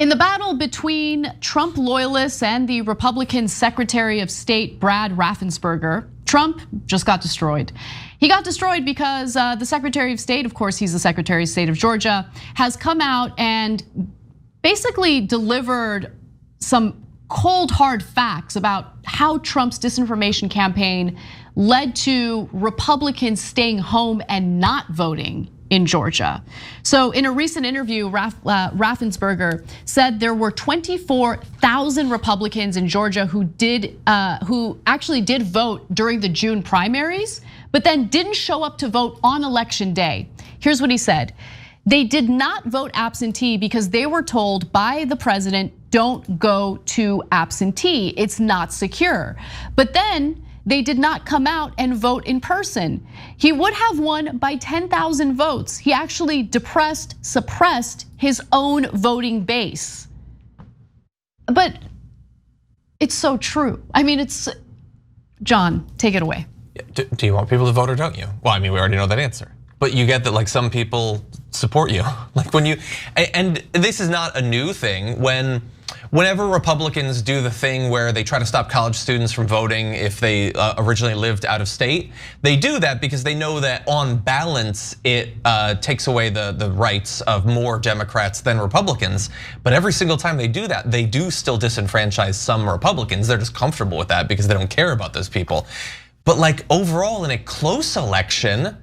In the battle between Trump loyalists and the Republican Secretary of State, Brad Raffensperger, Trump just got destroyed. He got destroyed because the Secretary of State, of course, he's the Secretary of State of Georgia, has come out and basically delivered some cold, hard facts about how Trump's disinformation campaign led to Republicans staying home and not voting in Georgia. So in a recent interview, Raffensperger said there were 24,000 Republicans in Georgia who actually did vote during the June primaries, but then didn't show up to vote on election day. Here's what he said. They did not vote absentee because they were told by the president, don't go to absentee, it's not secure. But then they did not come out and vote in person. He would have won by 10,000 votes. He actually suppressed his own voting base. But it's so true. I mean, John, take it away. Do you want people to vote or don't you? Well, I mean, we already know that answer. But you get that like some people support you. Like when you, and this is not a new thing, whenever Republicans do the thing where they try to stop college students from voting if they originally lived out of state, they do that because they know that on balance, it takes away the rights of more Democrats than Republicans. But every single time they do that, they do still disenfranchise some Republicans. They're just comfortable with that because they don't care about those people. But like overall in a close election,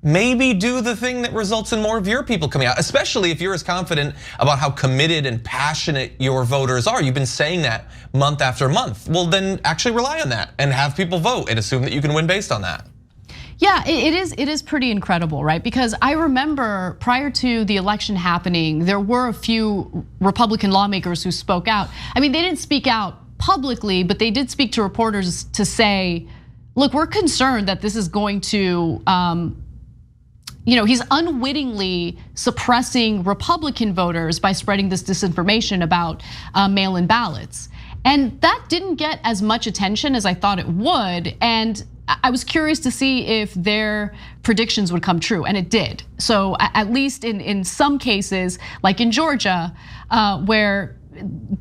maybe do the thing that results in more of your people coming out, especially if you're as confident about how committed and passionate your voters are. You've been saying that month after month. Well, then actually rely on that and have people vote and assume that you can win based on that. Yeah, it is pretty incredible, right? Because I remember prior to the election happening, there were a few Republican lawmakers who spoke out. I mean, they didn't speak out publicly, but they did speak to reporters to say, look, we're concerned that this is going to, he's unwittingly suppressing Republican voters by spreading this disinformation about mail-in ballots. And that didn't get as much attention as I thought it would. And I was curious to see if their predictions would come true, and it did. So at least in some cases, like in Georgia, where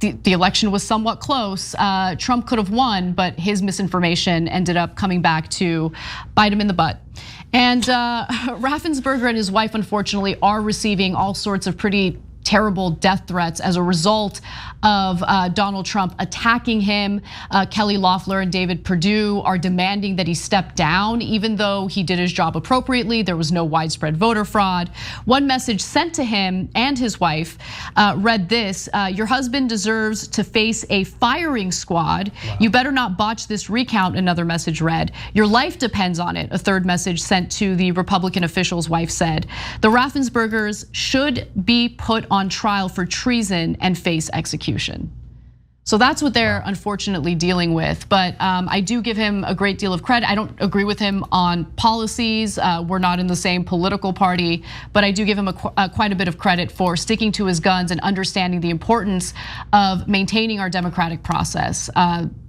the election was somewhat close, Trump could have won, but his misinformation ended up coming back to bite him in the butt. And Raffensperger and his wife, unfortunately, are receiving all sorts of pretty terrible death threats as a result of Donald Trump attacking him. Kelly Loeffler and David Perdue are demanding that he step down, even though he did his job appropriately. There was no widespread voter fraud. One message sent to him and his wife read this: your husband deserves to face a firing squad. Wow. You better not botch this recount, another message read. Your life depends on it, a third message sent to the Republican official's wife said. The Raffenspergers should be put on trial for treason and face execution. So that's what they're unfortunately dealing with. But I do give him a great deal of credit. I don't agree with him on policies. We're not in the same political party, but I do give him quite a bit of credit for sticking to his guns and understanding the importance of maintaining our democratic process.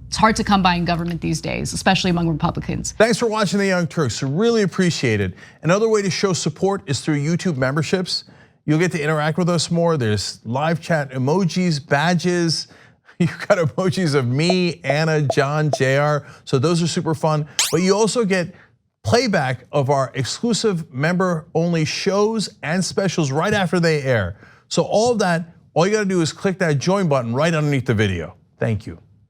It's hard to come by in government these days, especially among Republicans. Thanks for watching The Young Turks. Really appreciate it. Another way to show support is through YouTube memberships. You'll get to interact with us more. There's live chat emojis, badges. You've got emojis of me, Anna, John, JR. So those are super fun. But you also get playback of our exclusive member-only shows and specials right after they air. So all of that, all you gotta do is click that join button right underneath the video. Thank you.